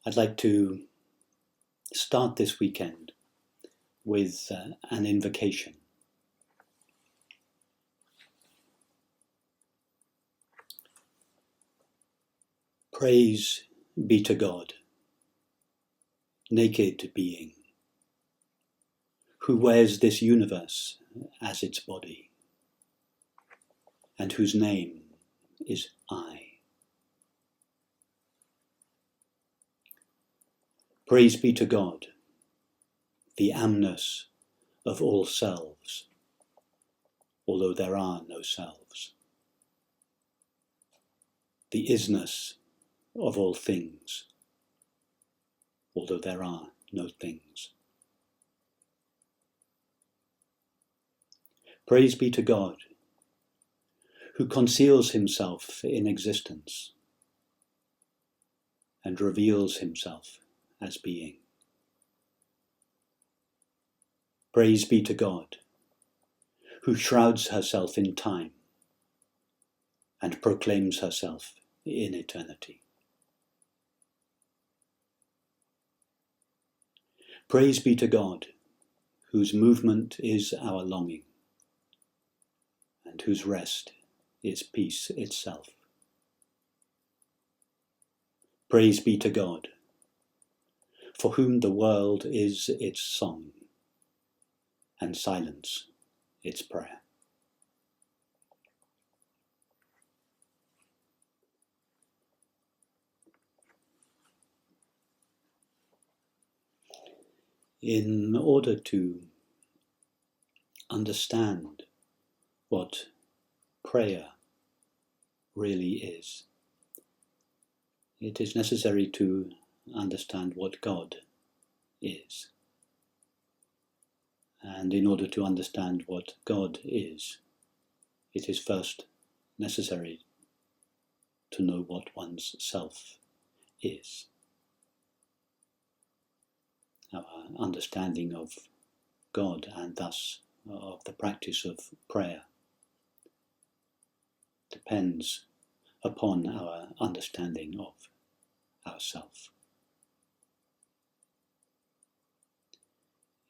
I'd like to start this weekend with an invocation. Praise be to God, naked being, who wears this universe as its body, and whose name is I. Praise be to God, the amness of all selves, although there are no selves, the isness of all things, although there are no things. Praise be to God, who conceals himself in existence and reveals himself as being. Praise be to God, who shrouds herself in time and proclaims herself in eternity. Praise be to God, whose movement is our longing, and whose rest is peace itself. Praise be to God, for whom the world is its song, and silence its prayer. In order to understand what prayer really is, it is necessary to understand what God is. And in order to understand what God is, it is first necessary to know what one's self is. Our understanding of God, and thus of the practice of prayer, depends upon our understanding of ourself.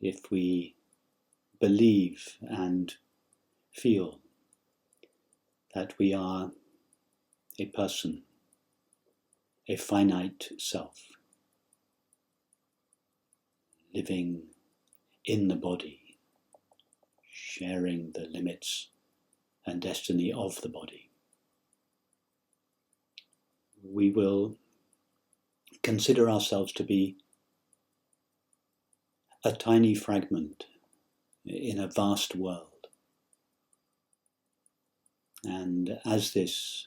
If we believe and feel that we are a person, a finite self, living in the body, sharing the limits and destiny of the body, we will consider ourselves to be a tiny fragment in a vast world. And as this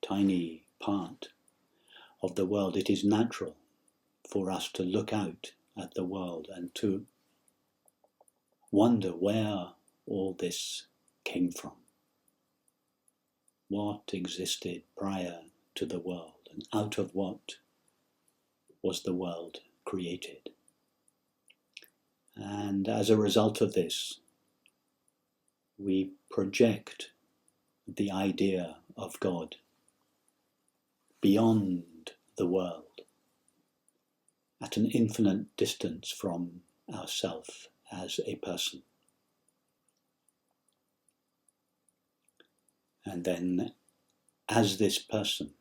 tiny part of the world, it is natural for us to look out at the world and to wonder where all this came from. What existed prior to the world, and out of what was the world created? And as a result of this, we project the idea of God beyond the world, at an infinite distance from ourself as a person. And then, as this person,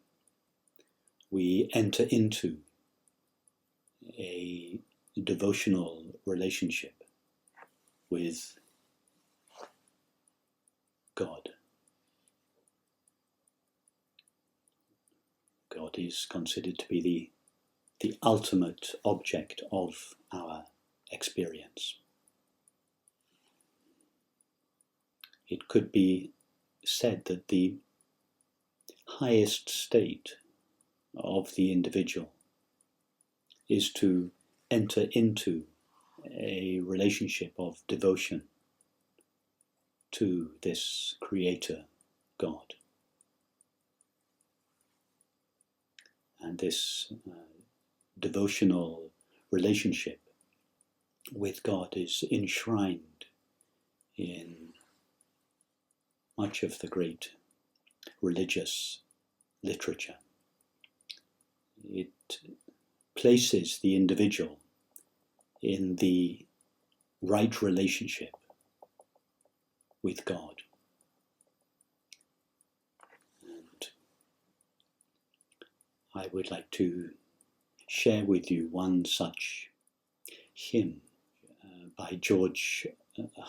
we enter into a devotional relationship with God. God is considered to be the ultimate object of our experience. It could be said that the highest state of the individual is to enter into a relationship of devotion to this Creator, God. And this devotional relationship with God is enshrined in much of the great religious literature. It places the individual in the right relationship with God. And I would like to share with you one such hymn by George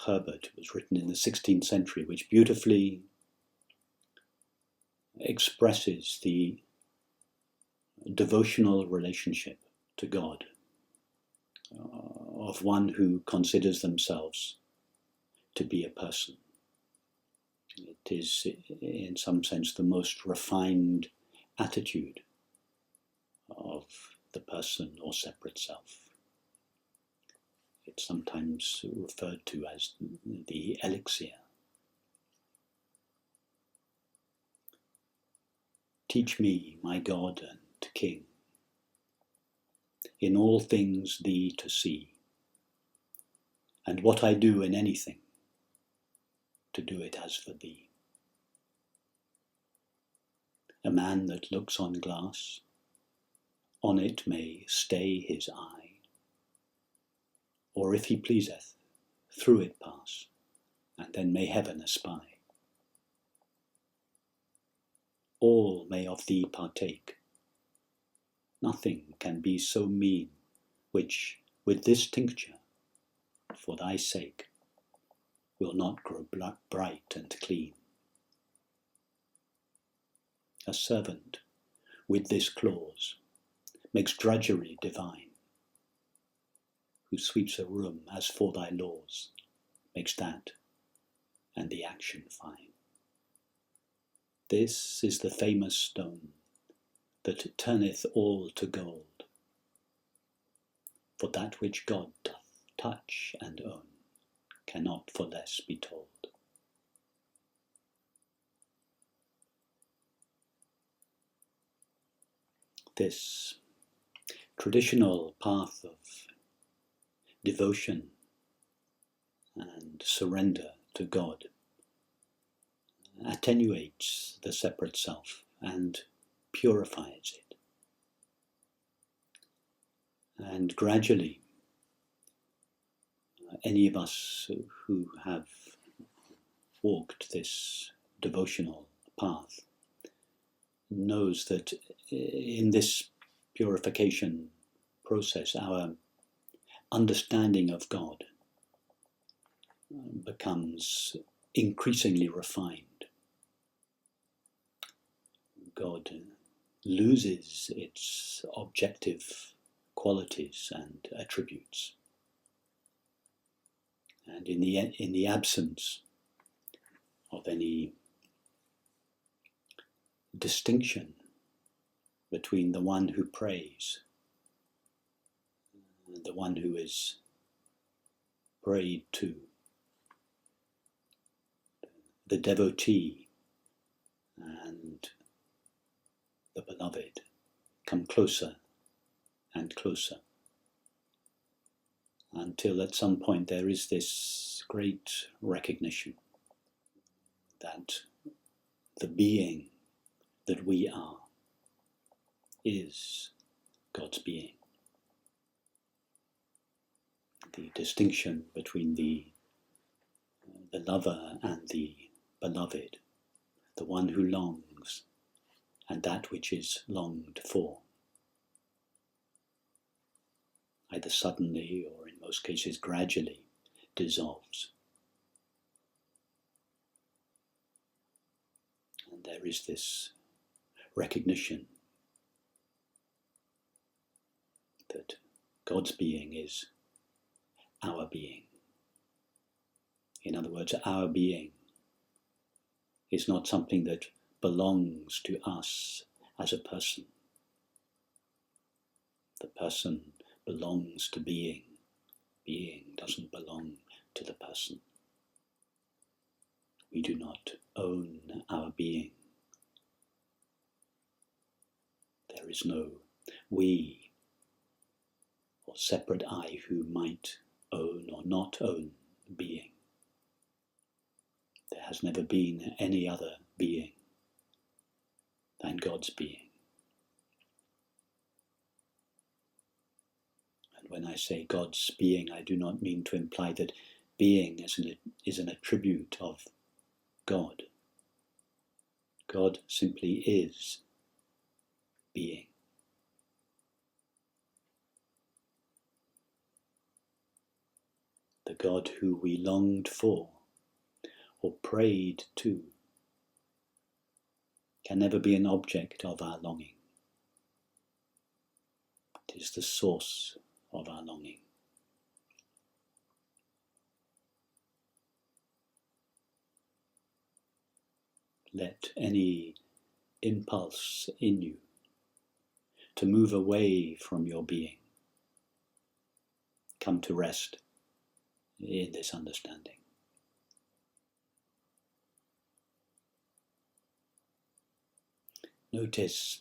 Herbert. It was written in the 16th century, which beautifully expresses the devotional relationship to God of one who considers themselves to be a person. It is, in some sense, the most refined attitude of the person or separate self. It's sometimes referred to as the elixir. Teach me, my God and King, in all things thee to see, and what I do in anything, to do it as for thee. A man that looks on glass, on it may stay his eye, or if he pleaseth, through it pass, and then may heaven espy. All may of thee partake, nothing can be so mean, which with this tincture, for thy sake, will not grow bright and clean. A servant with this clause makes drudgery divine, who sweeps a room as for thy laws, makes that and the action fine. This is the famous stone that turneth all to gold, for that which God doth touch and own cannot for less be told. This traditional path of devotion and surrender to God attenuates the separate self and purifies it. And gradually, any of us who have walked this devotional path knows that in this purification process, our understanding of God becomes increasingly refined. God loses its objective qualities and attributes. And in the absence of any distinction between the one who prays and the one who is prayed to, the devotee and the beloved come closer and closer, until at some point there is this great recognition that the being that we are is God's being. The distinction between the lover and the beloved, the one who longs and that which is longed for, either suddenly or in most cases gradually dissolves. And there is this recognition that God's being is our being. In other words, our being is not something that belongs to us as a person. The person belongs to being. Being doesn't belong to the person. We do not own our being. There is no we or separate I who might own or not own being. There has never been any other being than God's being. When I say God's being, I do not mean to imply that being is an attribute of God. God simply is being. The God who we longed for or prayed to can never be an object of our longing. It is the source of our longing. Let any impulse in you to move away from your being come to rest in this understanding. Notice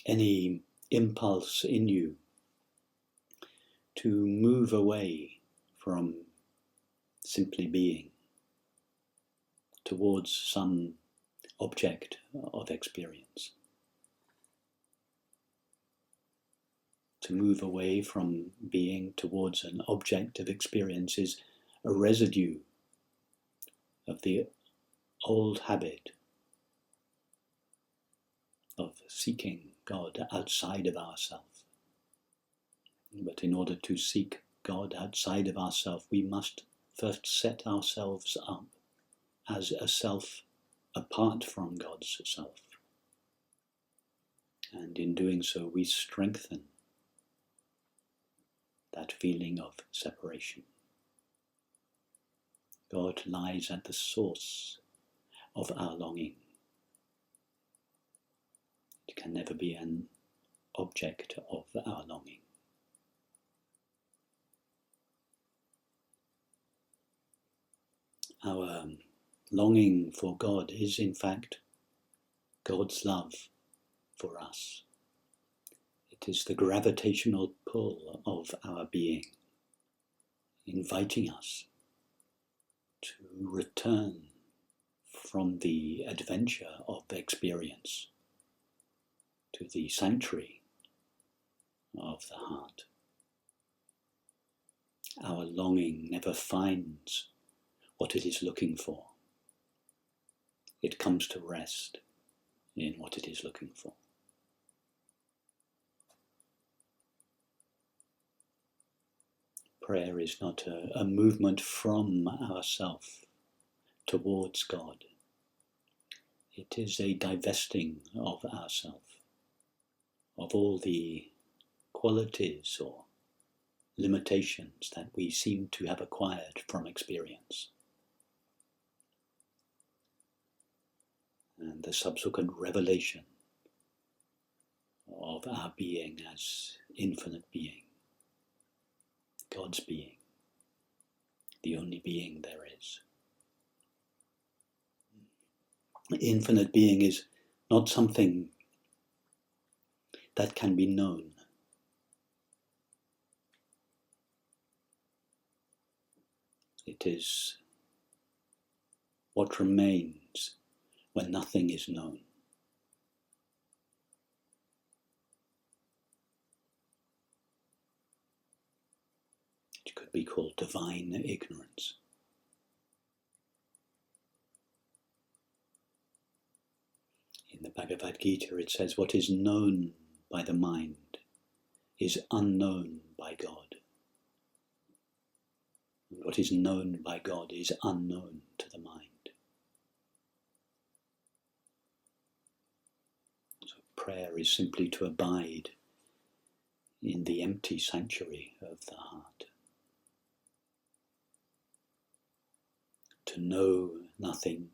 any impulse in you to move away from simply being towards some object of experience. To move away from being towards an object of experience is a residue of the old habit of seeking God outside of ourselves. But in order to seek God outside of ourselves, we must first set ourselves up as a self apart from God's self. And in doing so, we strengthen that feeling of separation. God lies at the source of our longing. It can never be an object of our longing. Our longing for God is in fact God's love for us. It is the gravitational pull of our being, inviting us to return from the adventure of experience to the sanctuary of the heart. Our longing never finds what it is looking for. It comes to rest in what it is looking for. Prayer is not a movement from ourself towards God. It is a divesting of ourself, of all the qualities or limitations that we seem to have acquired from experience. And the subsequent revelation of our being as infinite being, God's being, the only being there is. Infinite being is not something that can be known. It is what remains when nothing is known. It could be called divine ignorance. In the Bhagavad Gita it says, what is known by the mind is unknown by God. And what is known by God is unknown to the mind. So prayer is simply to abide in the empty sanctuary of the heart. To know nothing,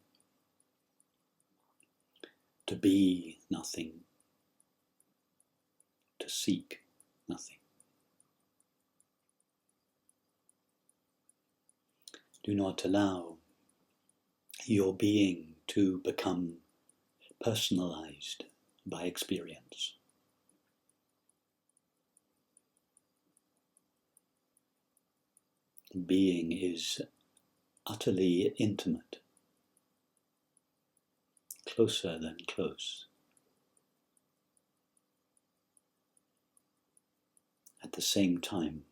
to be nothing, to seek nothing. Do not allow your being to become personalized by experience. Being is utterly intimate, closer than close. At the same time,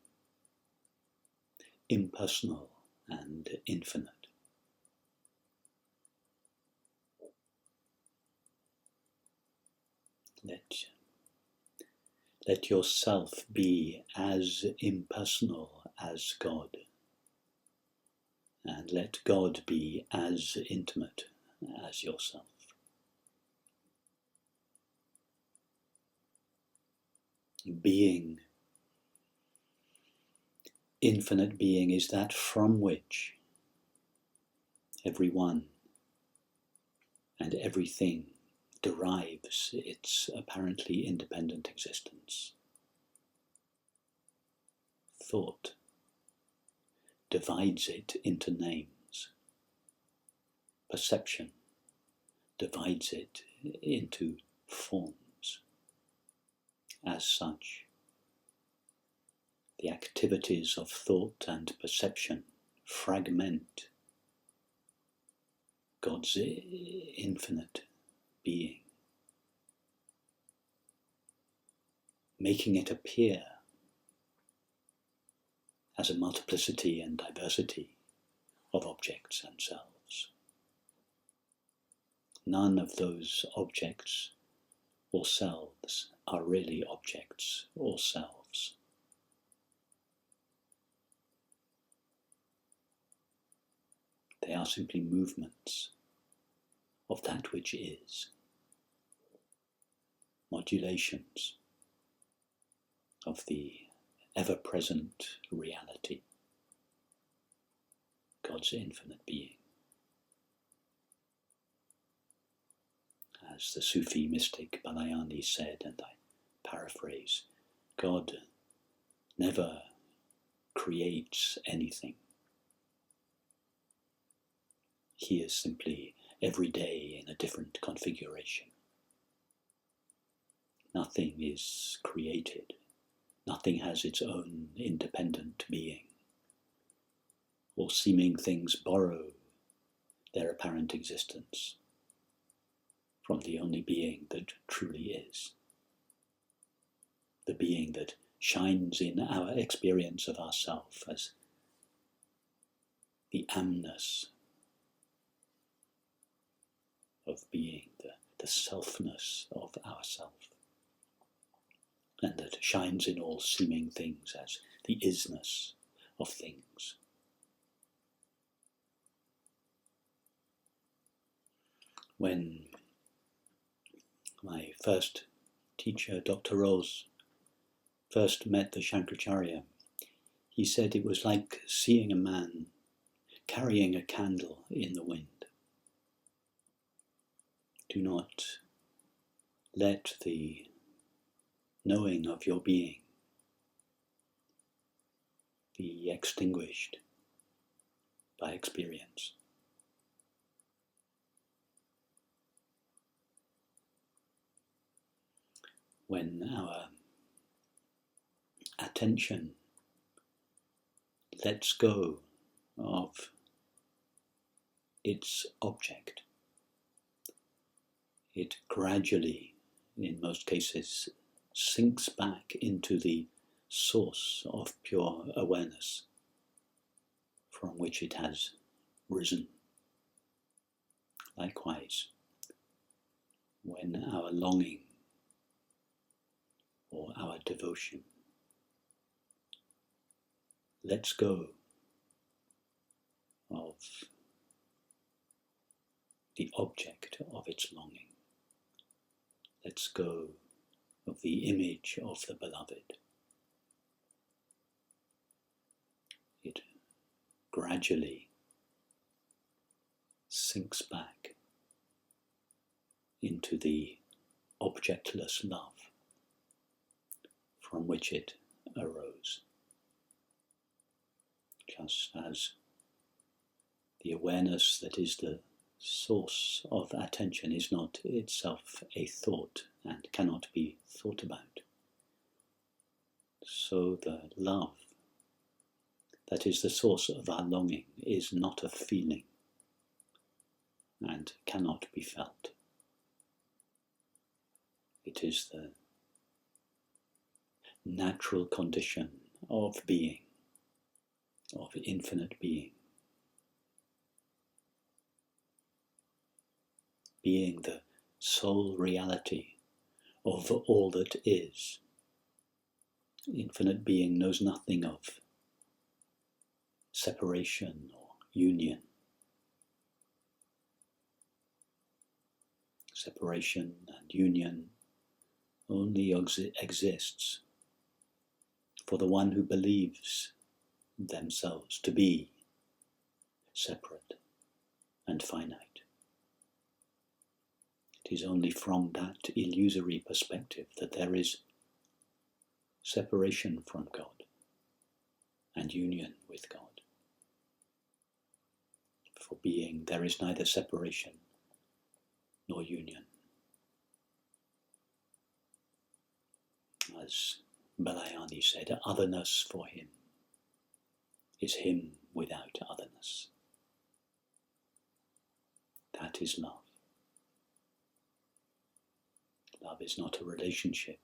impersonal and infinite. Let yourself be as impersonal as God, and let God be as intimate as yourself. Being, infinite being, is that from which everyone and everything derives its apparently independent existence. Thought divides it into names. Perception divides it into forms. As such, the activities of thought and perception fragment God's infinite being, making it appear as a multiplicity and diversity of objects and selves. None of those objects or selves are really objects or selves. They are simply movements of that which is, modulations of the ever-present reality, God's infinite being. As the Sufi mystic Balayani said, and I paraphrase, God never creates anything. He is simply every day in a different configuration. Nothing is created. Nothing has its own independent being. All seeming things borrow their apparent existence from the only being that truly is. The being that shines in our experience of ourself as the amness of being, the selfness of ourself, and that shines in all seeming things as the isness of things. When my first teacher, Dr. Rose, first met the Shankaracharya, he said it was like seeing a man carrying a candle in the wind. Do not let the knowing of your being be extinguished by experience. When our attention lets go of its object, it gradually, in most cases, sinks back into the source of pure awareness from which it has risen. Likewise, when our longing or our devotion lets go of the object of its longing, lets go of the image of the beloved, it gradually sinks back into the objectless love from which it arose. Just as the awareness that is the source of attention is not itself a thought and cannot be thought about, so the love that is the source of our longing is not a feeling and cannot be felt. It is the natural condition of being, of infinite being. Being the sole reality of all that is. Infinite being knows nothing of separation or union. Separation and union only exists for the one who believes themselves to be separate and finite. It is only from that illusory perspective that there is separation from God and union with God. For being, there is neither separation nor union. As Balayani said, otherness for him is him without otherness. That is love. Love is not a relationship.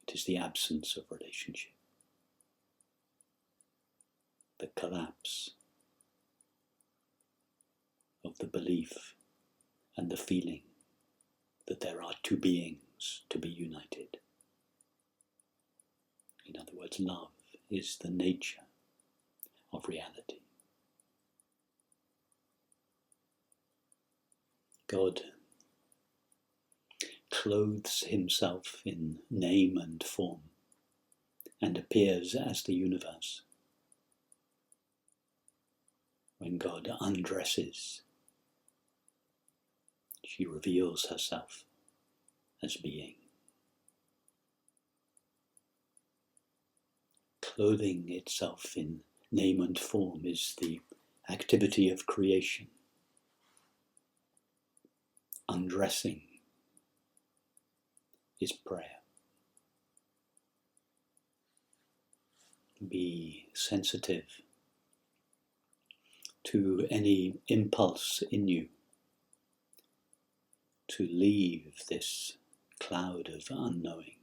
It is the absence of relationship. The collapse of the belief and the feeling that there are two beings to be united. In other words, love is the nature of reality. God clothes himself in name and form and appears as the universe. When God undresses, she reveals herself as being. Clothing itself in name and form is the activity of creation. Undressing is prayer. Be sensitive to any impulse in you to leave this cloud of unknowing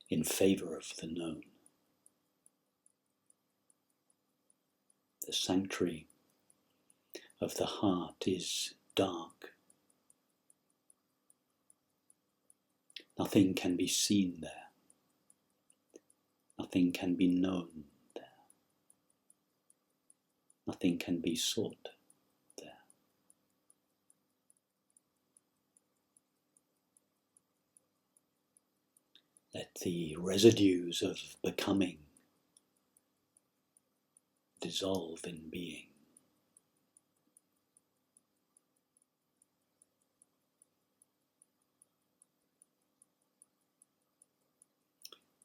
in favor of the known. The sanctuary of the heart is dark. Nothing can be seen there. Nothing can be known there. Nothing can be sought there. Let the residues of becoming dissolve in being.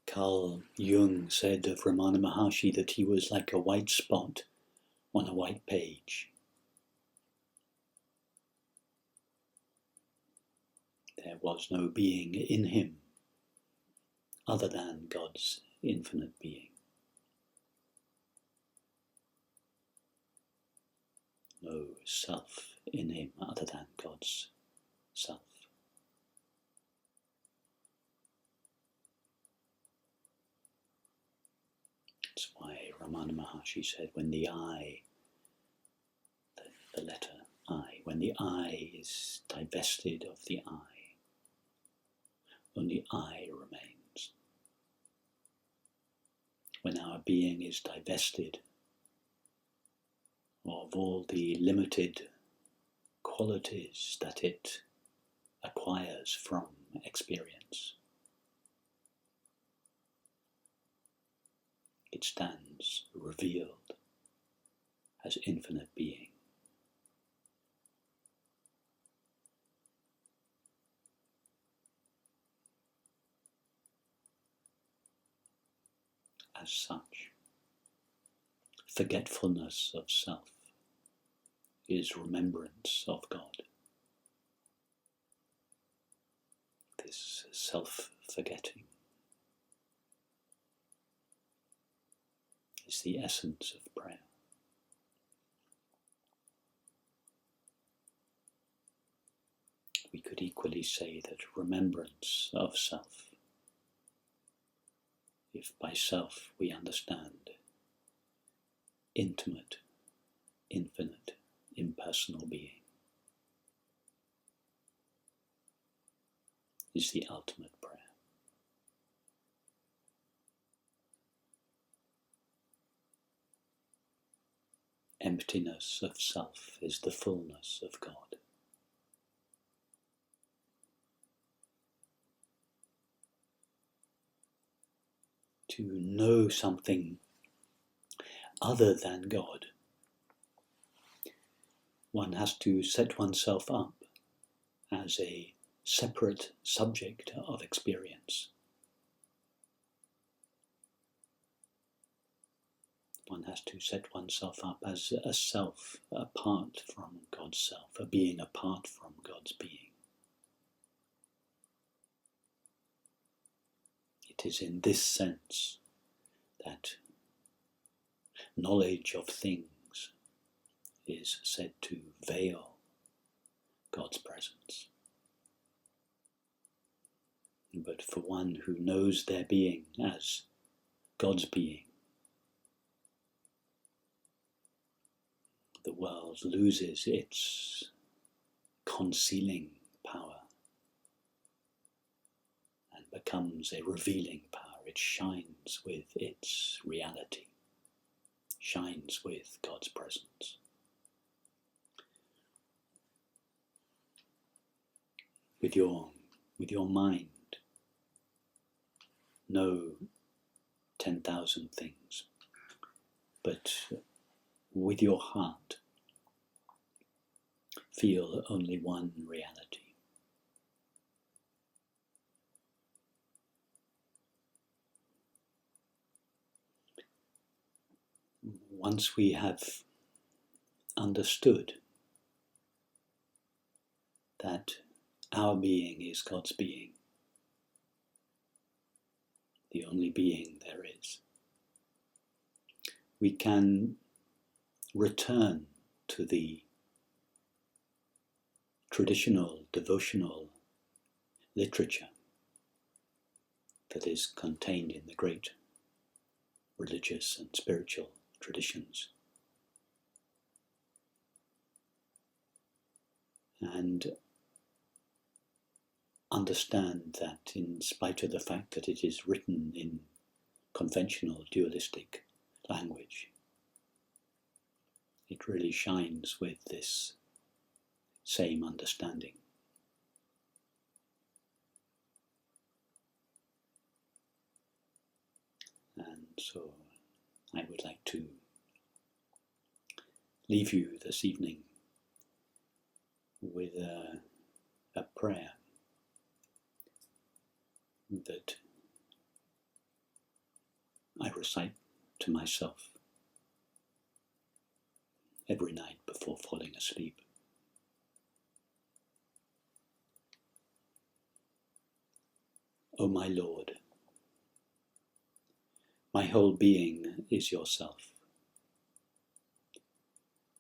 Carl Jung said of Ramana Maharshi that he was like a white spot on a white page. There was no being in him other than God's infinite being. No self in him other than God's self. That's why Ramana Maharshi said, when the I, the letter I, when the I is divested of the I, only I remains. When our being is divested of all the limited qualities that it acquires from experience, it stands revealed as infinite being. As such, forgetfulness of self is remembrance of God. This self-forgetting is the essence of prayer. We could equally say that remembrance of self, if by self we understand intimate, infinite, impersonal being is the ultimate prayer. Emptiness of self is the fullness of God. To know something other than God, one has to set oneself up as a separate subject of experience. One has to set oneself up as a self apart from God's self, a being apart from God's being. It is in this sense that knowledge of things is said to veil God's presence. But for one who knows their being as God's being, the world loses its concealing power and becomes a revealing power. It shines with its reality, shines with God's presence. With your mind, know 10,000 things, but with your heart, feel only one reality. Once we have understood that our being is God's being, the only being there is, we can return to the traditional devotional literature that is contained in the great religious and spiritual traditions, and understand that in spite of the fact that it is written in conventional dualistic language, it really shines with this same understanding. And so I would like to leave you this evening with a prayer that I recite to myself every night before falling asleep. O my Lord, my whole being is yourself,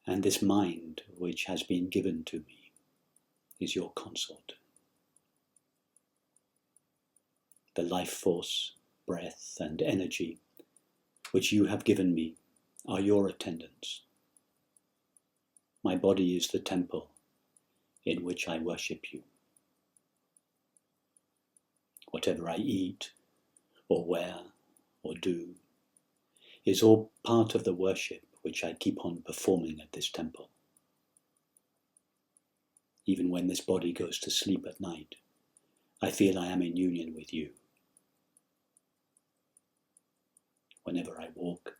and this mind which has been given to me is your consort. The life force, breath, and energy which you have given me are your attendants. My body is the temple in which I worship you. Whatever I eat, or wear, or do, is all part of the worship which I keep on performing at this temple. Even when this body goes to sleep at night, I feel I am in union with you. Whenever I walk,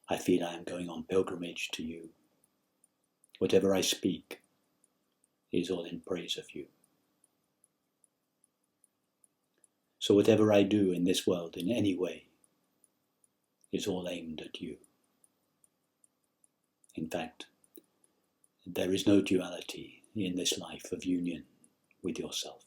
I feel I am going on pilgrimage to you. Whatever I speak is all in praise of you. So whatever I do in this world in any way is all aimed at you. In fact, there is no duality in this life of union with yourself.